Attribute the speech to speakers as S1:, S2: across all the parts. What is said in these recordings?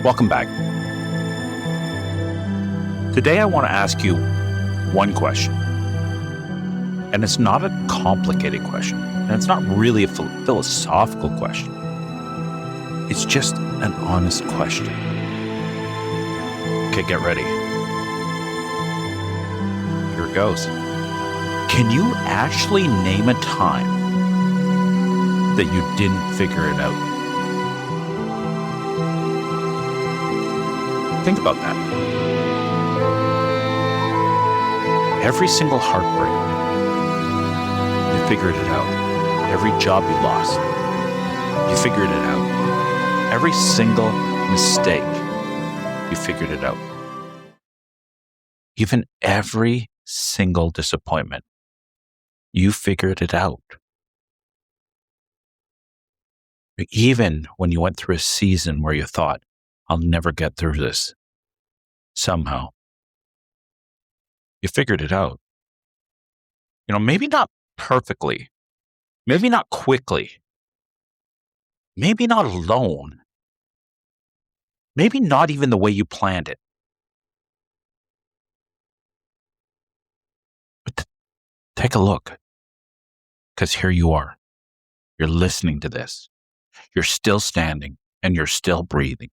S1: Welcome back. Today, I want to ask you one question. And it's not a complicated question. And it's not really a philosophical question. It's just an honest question. Okay, get ready. Here it goes. Can you actually name a time that you didn't figure it out? Think about that. Every single heartbreak, you figured it out. Every job you lost, you figured it out. Every single mistake, you figured it out. Even every single disappointment, you figured it out. Even when you went through a season where you thought, I'll never get through this, somehow, you figured it out. Maybe not perfectly, maybe not quickly, maybe not alone, maybe not even the way you planned it. But take a look, because here you are. You're listening to this. You're still standing and you're still breathing.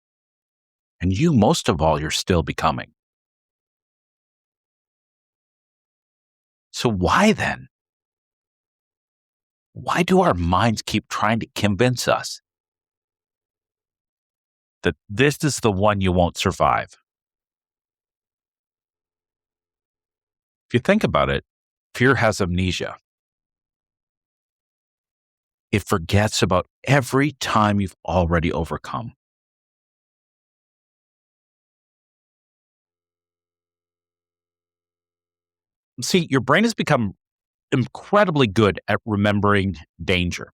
S1: And you, most of all, you're still becoming. So why then? Why do our minds keep trying to convince us that this is the one you won't survive? If you think about it, fear has amnesia. It forgets about every time you've already overcome. See, your brain has become incredibly good at remembering danger,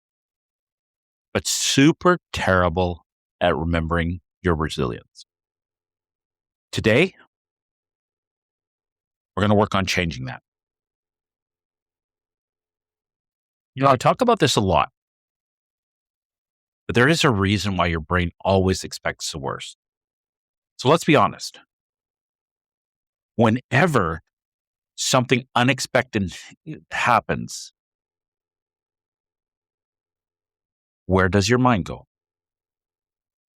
S1: but super terrible at remembering your resilience. Today, we're going to work on changing that. I talk about this a lot, but there is a reason why your brain always expects the worst. So let's be honest. Whenever something unexpected happens, where does your mind go?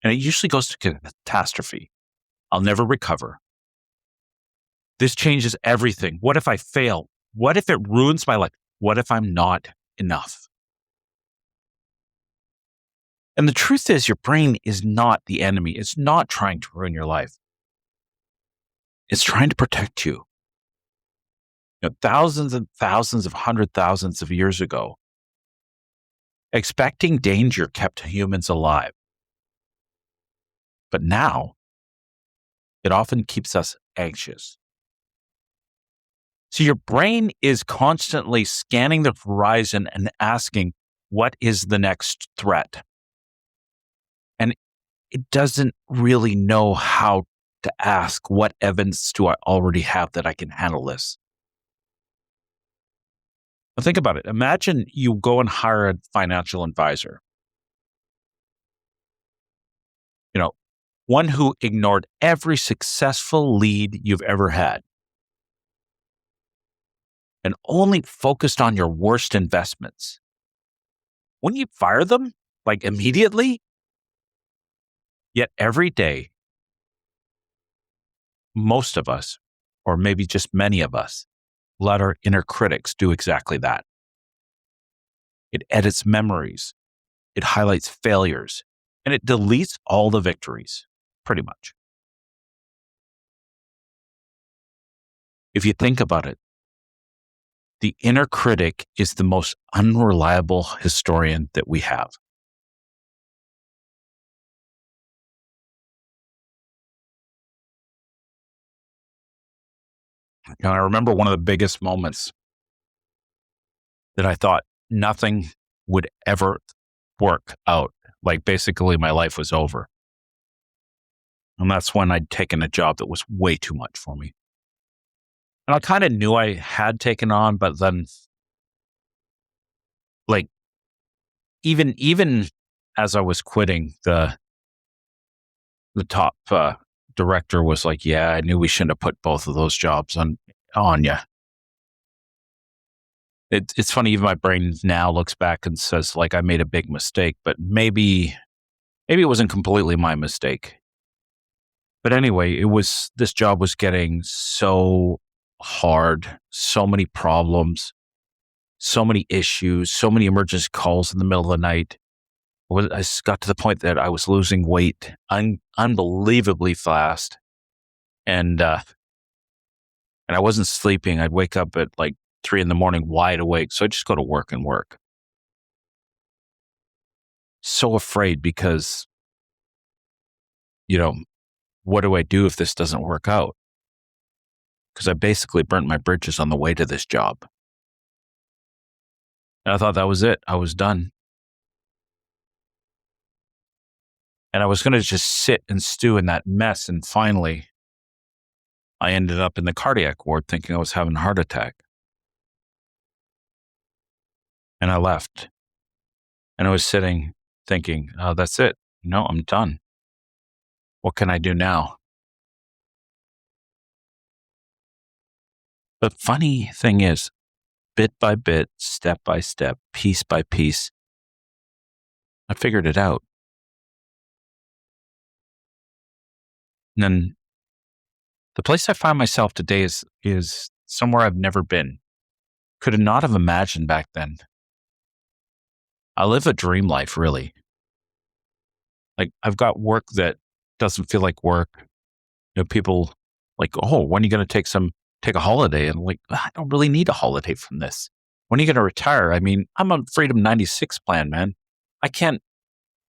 S1: And it usually goes to catastrophe. I'll never recover. This changes everything. What if I fail? What if it ruins my life? What if I'm not enough? And the truth is, your brain is not the enemy. It's not trying to ruin your life. It's trying to protect you. Thousands and thousands of hundred thousands of years ago, expecting danger kept humans alive. But now, it often keeps us anxious. So your brain is constantly scanning the horizon and asking, what is the next threat? And it doesn't really know how to ask, what evidence do I already have that I can handle this? Now think about it. Imagine you go and hire a financial advisor. One who ignored every successful lead you've ever had and only focused on your worst investments. Wouldn't you fire them, immediately? Yet every day, most of us, or maybe just many of us, let our inner critics do exactly that. It edits memories, it highlights failures, and it deletes all the victories, pretty much. If you think about it, the inner critic is the most unreliable historian that we have. I remember one of the biggest moments that I thought nothing would ever work out. Basically my life was over. And that's when I'd taken a job that was way too much for me. And I kind of knew I had taken on, but then even as I was quitting, the the top director was like, "Yeah, I knew we shouldn't have put both of those jobs on you." It's funny. Even my brain now looks back and says, like, I made a big mistake, but maybe it wasn't completely my mistake. But anyway, this job was getting so hard, so many problems, so many issues, so many emergency calls in the middle of the night. I got to the point that I was losing weight unbelievably fast, and and I wasn't sleeping. I'd wake up at like 3 in the morning, wide awake. So I just go to work and work. So afraid because, you know, what do I do if this doesn't work out? Because I basically burnt my bridges on the way to this job. And I thought that was it. I was done. And I was going to just sit and stew in that mess. And finally, I ended up in the cardiac ward thinking I was having a heart attack. And I left. And I was sitting thinking, oh, that's it. No, I'm done. What can I do now? The funny thing is, bit by bit, step by step, piece by piece, I figured it out. And then the place I find myself today is somewhere I've never been. Could not have imagined back then. I live a dream life, really. Like, I've got work that doesn't feel like work. People like, oh, when are you going to take a holiday? And I'm like, I don't really need a holiday from this. When are you going to retire? I mean, I'm on Freedom 96 plan, man. I can't,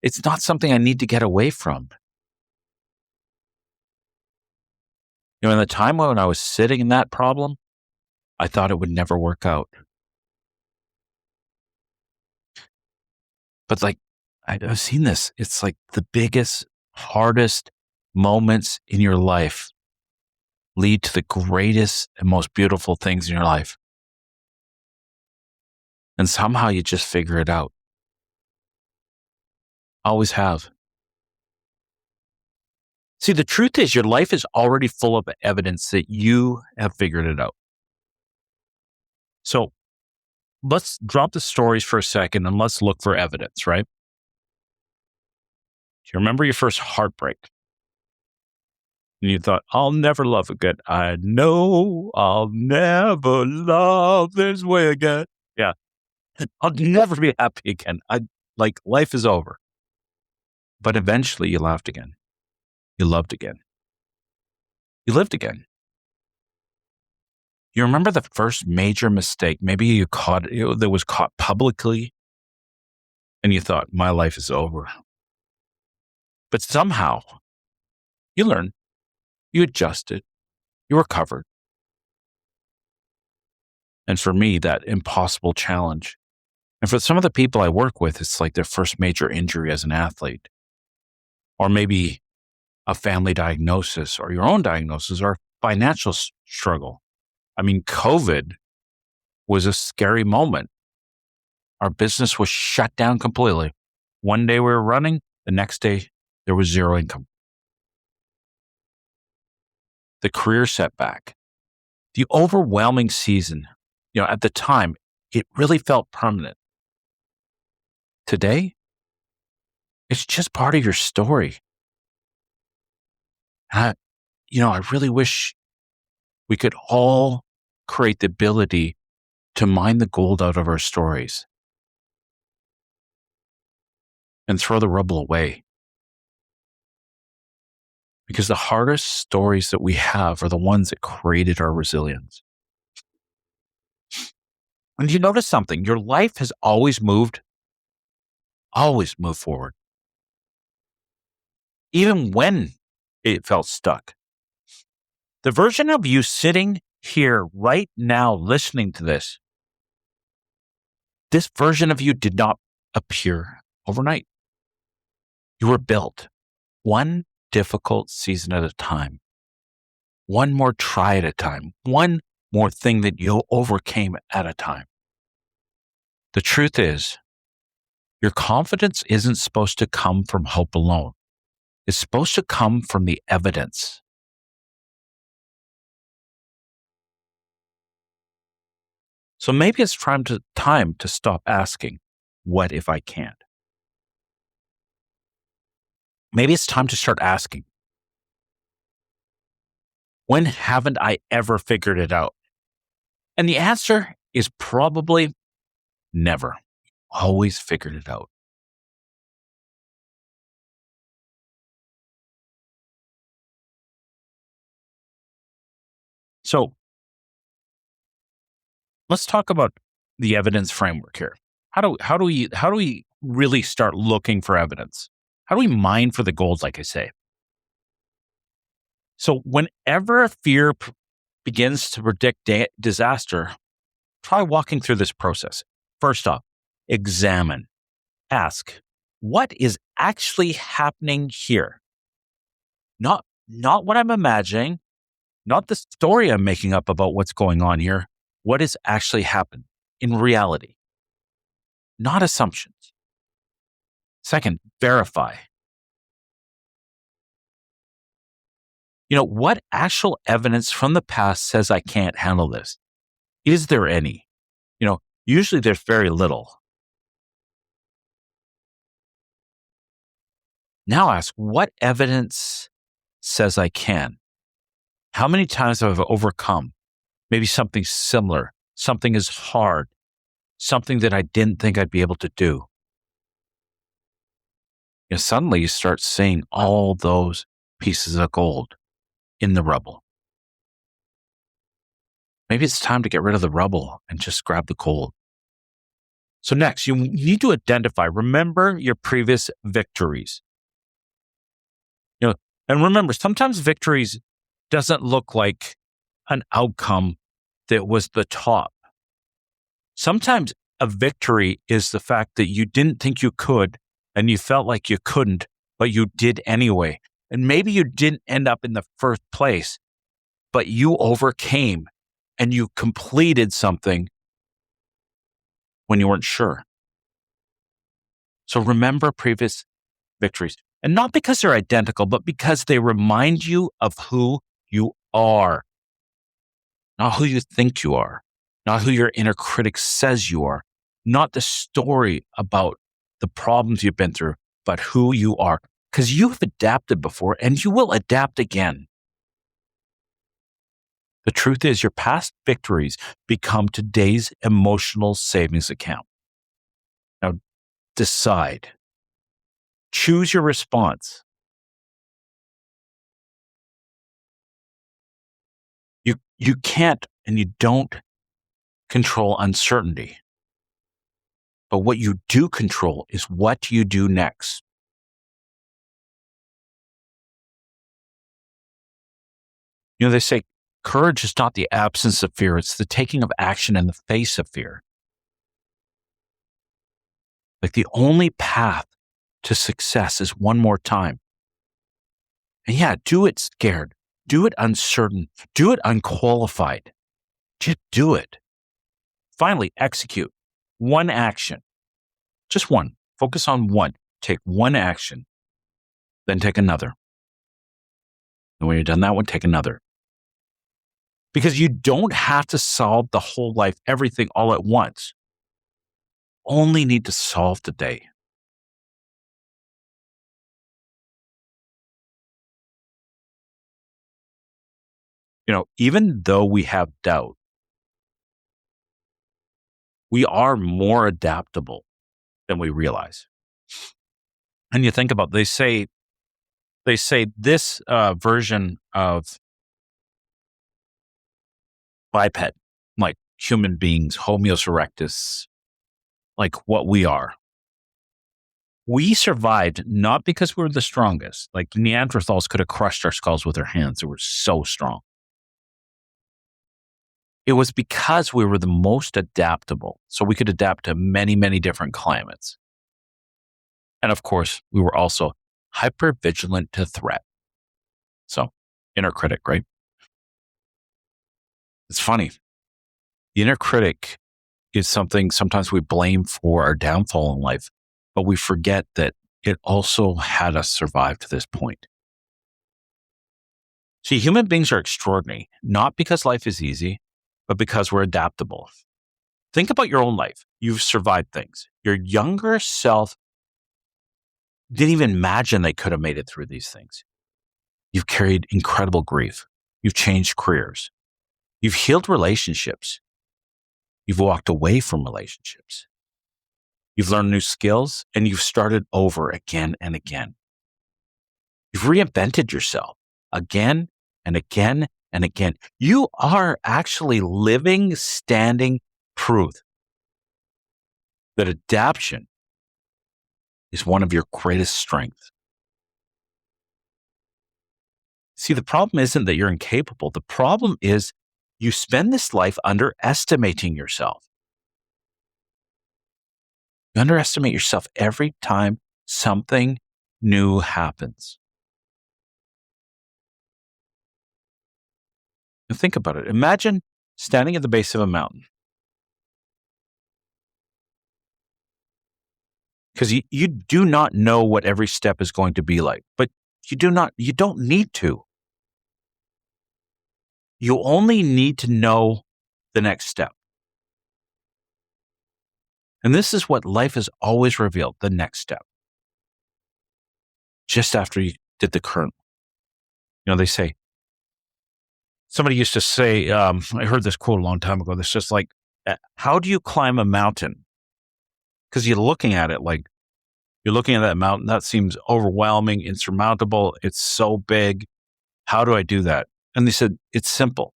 S1: it's not something I need to get away from. In the time when I was sitting in that problem, I thought it would never work out. But like, I've seen this. It's like the biggest, hardest moments in your life lead to the greatest and most beautiful things in your life. And somehow you just figure it out. Always have. See, the truth is your life is already full of evidence that you have figured it out. So let's drop the stories for a second and let's look for evidence, right? Do you remember your first heartbreak? And you thought, I'll never love again. I know I'll never love this way again. Yeah. I'll never be happy again. Life is over. But eventually you laughed again. You loved again. You lived again. You remember the first major mistake, maybe you caught that was caught publicly, and you thought, my life is over. But somehow you learned, you adjusted, you recovered. And for me, that impossible challenge. And for some of the people I work with, it's like their first major injury as an athlete, or maybe a family diagnosis or your own diagnosis or financial struggle. I mean, COVID was a scary moment. Our business was shut down completely. One day we were running, the next day there was zero income. The career setback, the overwhelming season, at the time, it really felt permanent. Today, it's just part of your story. I really wish we could all create the ability to mine the gold out of our stories and throw the rubble away. Because the hardest stories that we have are the ones that created our resilience. And you notice something, your life has always moved forward. Even when it felt stuck. The version of you sitting here right now listening to this version of you did not appear overnight. You were built one difficult season at a time, one more try at a time, one more thing that you overcame at a time. The truth is, your confidence isn't supposed to come from hope alone. is supposed to come from the evidence. So maybe it's time to stop asking, what if I can't? Maybe it's time to start asking, when haven't I ever figured it out? And the answer is probably never. Always figured it out. So let's talk about the evidence framework here. How do we really start looking for evidence? How do we mine for the gold, like I say? So whenever fear begins to predict disaster, try walking through this process. First off, examine, ask, what is actually happening here? Not what I'm imagining, not the story I'm making up about what's going on here. What has actually happened in reality? Not assumptions. Second, verify. What actual evidence from the past says I can't handle this? Is there any? Usually there's very little. Now ask, what evidence says I can? How many times have I overcome maybe something similar, something is hard, something that I didn't think I'd be able to do? Suddenly you start seeing all those pieces of gold in the rubble. Maybe it's time to get rid of the rubble and just grab the gold. So next, you need to remember your previous victories. And remember, sometimes victories doesn't look like an outcome that was the top. Sometimes a victory is the fact that you didn't think you could and you felt like you couldn't, but you did anyway. And maybe you didn't end up in the first place, but you overcame and you completed something when you weren't sure. So remember previous victories. And not because they're identical, but because they remind you of who you are. Not who you think you are. Not who your inner critic says you are. Not the story about the problems you've been through, but who you are. Because you've adapted before and you will adapt again. The truth is, your past victories become today's emotional savings account. Now, decide. Choose your response. You can't and you don't control uncertainty. But what you do control is what you do next. They say courage is not the absence of fear, it's the taking of action in the face of fear. Like the only path to success is one more time. And yeah, do it scared, do it uncertain, do it unqualified. Just do it. Finally, execute one action. Just one. Focus on one. Take one action, then take another. And when you're done that one, take another. Because you don't have to solve the whole life, everything all at once. Only need to solve the day. Even though we have doubt, we are more adaptable than we realize. And you think about, they say this version of biped, like human beings, Homo erectus, like what we are. We survived not because we were the strongest. Like Neanderthals could have crushed our skulls with their hands. They were so strong. It was because we were the most adaptable. So we could adapt to many, many different climates. And of course, we were also hyper vigilant to threat. So inner critic, right? It's funny. The inner critic is something sometimes we blame for our downfall in life, but we forget that it also had us survive to this point. See, human beings are extraordinary, not because life is easy, but because we're adaptable. Think about your own life. You've survived things. Your younger self didn't even imagine they could have made it through these things. You've carried incredible grief. You've changed careers. You've healed relationships. You've walked away from relationships. You've learned new skills and you've started over again and again. You've reinvented yourself again and again and again. You are actually living, standing proof that adaptation is one of your greatest strengths. See, the problem isn't that you're incapable. The problem is you spend this life underestimating yourself. You underestimate yourself every time something new happens. And think about it. Imagine standing at the base of a mountain. Because you do not know what every step is going to be like, but you don't need to. You only need to know the next step. And this is what life has always revealed, the next step. Just after you did the current. They say, somebody used to say, I heard this quote a long time ago. That's just like, how do you climb a mountain? Because you're looking at it like, you're looking at that mountain, that seems overwhelming, insurmountable. It's so big. How do I do that? And they said, it's simple.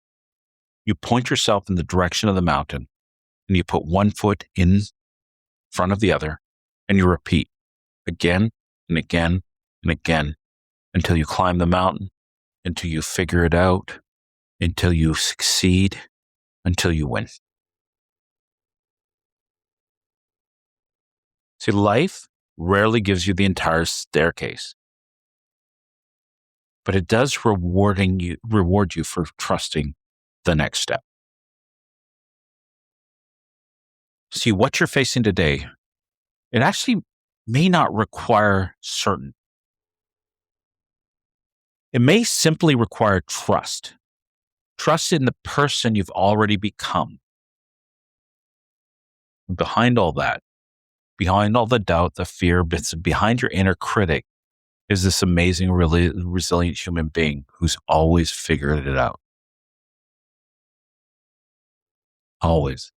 S1: You point yourself in the direction of the mountain and you put one foot in front of the other and you repeat again and again and again until you climb the mountain, until you figure it out, until you succeed, until you win. See, life rarely gives you the entire staircase, but it does reward you for trusting the next step. See, what you're facing today, it actually may not require certain. It may simply require trust. Trust in the person you've already become. And behind all that, behind all the doubt, the fear, behind your inner critic is this amazing, really resilient human being who's always figured it out. Always.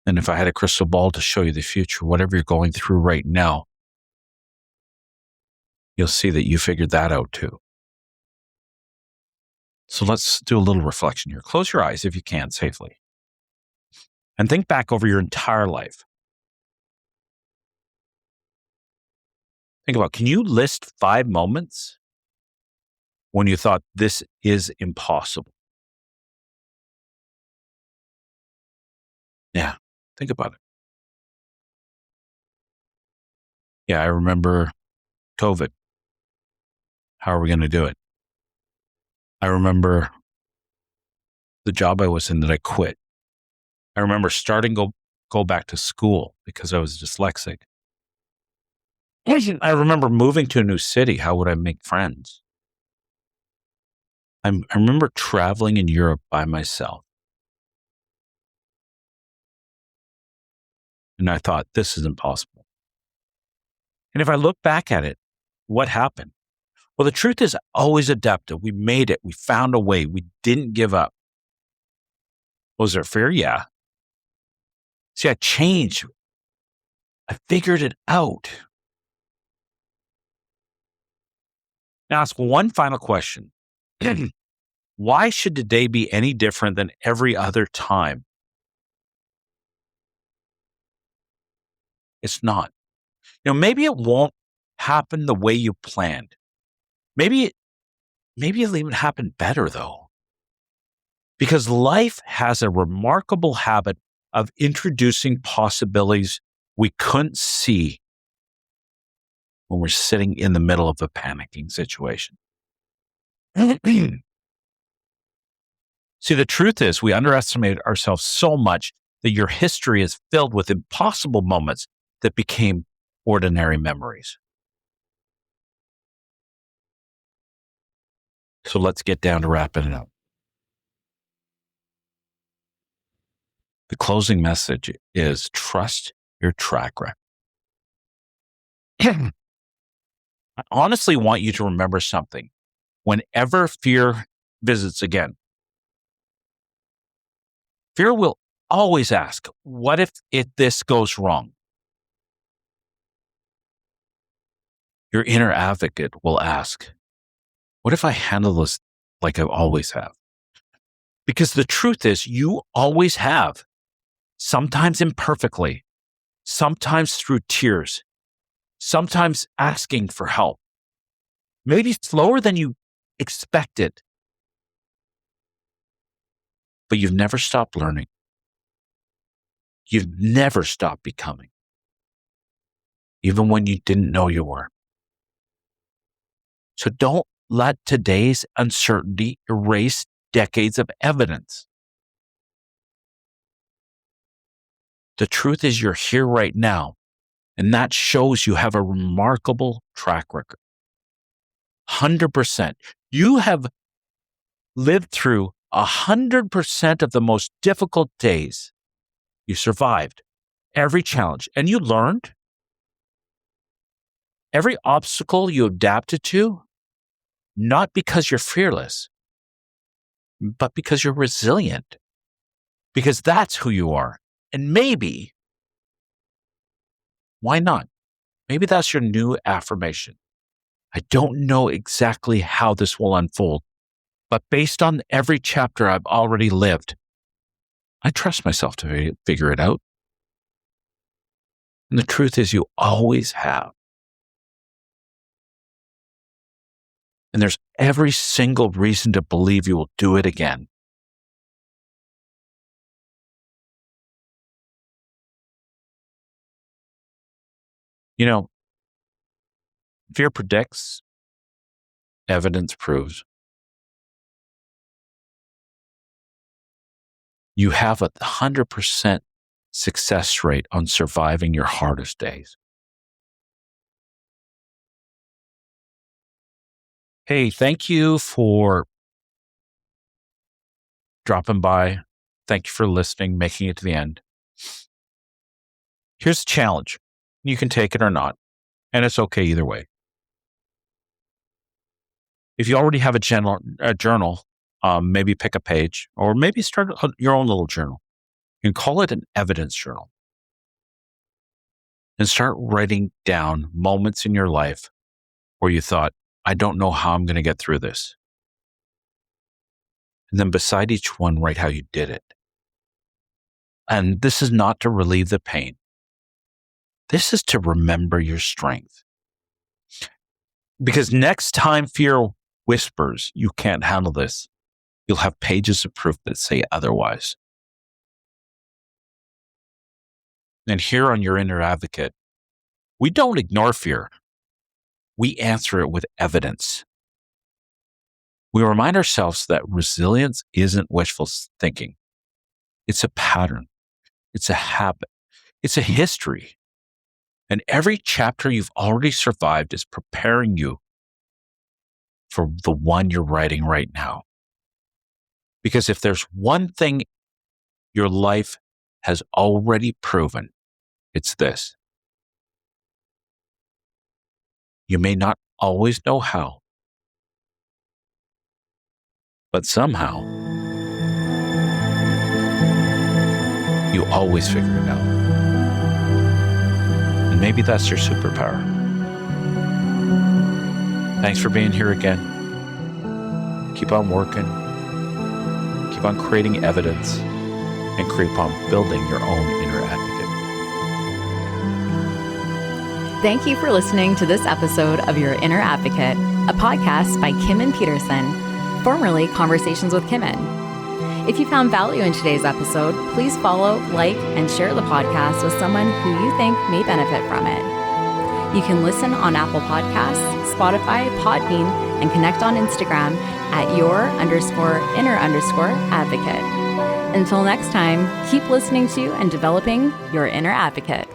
S1: And if I had a crystal ball to show you the future, whatever you're going through right now, you'll see that you figured that out too. So let's do a little reflection here. Close your eyes if you can safely. And think back over your entire life. Think about, can you list 5 moments when you thought this is impossible? Yeah, think about it. Yeah, I remember COVID. How are we going to do it? I remember the job I was in that I quit. I remember starting go back to school because I was dyslexic. I remember moving to a new city. How would I make friends? I remember traveling in Europe by myself. And I thought, this is impossible. And if I look back at it, what happened? Well, the truth is, I always adapted. We made it. We found a way. We didn't give up. Was there fear? Yeah. See, I changed. I figured it out. Now, ask one final question. Why should today be any different than every other time? It's not. Maybe it won't happen the way you planned. Maybe it'll even happen better though. Because life has a remarkable habit of introducing possibilities we couldn't see when we're sitting in the middle of a panicking situation. See, the truth is we underestimate ourselves so much that your history is filled with impossible moments that became ordinary memories. So let's get down to wrapping it up. The closing message is trust your track record. I honestly want you to remember something. Whenever fear visits again, fear will always ask, what if this goes wrong? Your inner advocate will ask, what if I handle this like I always have? Because the truth is, you always have, sometimes imperfectly, sometimes through tears, sometimes asking for help, maybe slower than you expected. But you've never stopped learning. You've never stopped becoming, even when you didn't know you were. So don't let today's uncertainty erase decades of evidence. The truth is you're here right now, and that shows you have a remarkable track record. 100%. You have lived through 100% of the most difficult days. You survived every challenge, and you learned. Every obstacle you adapted to, not because you're fearless, but because you're resilient. Because that's who you are. And maybe, why not? Maybe that's your new affirmation. I don't know exactly how this will unfold, but based on every chapter I've already lived, I trust myself to figure it out. And the truth is, you always have. And there's every single reason to believe you will do it again. You know, fear predicts, evidence proves. You have a 100% success rate on surviving your hardest days. Hey, thank you for dropping by. Thank you for listening, making it to the end. Here's the challenge. You can take it or not, and it's okay either way. If you already have a journal, maybe pick a page or maybe start your own little journal and call it an evidence journal. And start writing down moments in your life where you thought, I don't know how I'm going to get through this. And then beside each one, write how you did it. And this is not to relieve the pain. This is to remember your strength. Because next time fear whispers, you can't handle this, you'll have pages of proof that say otherwise. And here on Your Inner Advocate, we don't ignore fear. We answer it with evidence. We remind ourselves that resilience isn't wishful thinking. It's a pattern. It's a habit. It's a history. And every chapter you've already survived is preparing you for the one you're writing right now. Because if there's one thing your life has already proven, it's this. You may not always know how, but somehow you always figure it out. And maybe that's your superpower. Thanks for being here again. Keep on working. Keep on creating evidence and keep on building your own inner advocate.
S2: Thank you for listening to this episode of Your Inner Advocate, a podcast by Kimen Petersen, formerly Conversations with Kimen. If you found value in today's episode, please follow, like, and share the podcast with someone who you think may benefit from it. You can listen on Apple Podcasts, Spotify, Podbean, and connect on Instagram at your_inner_advocate. Until next time, keep listening to and developing your inner advocate.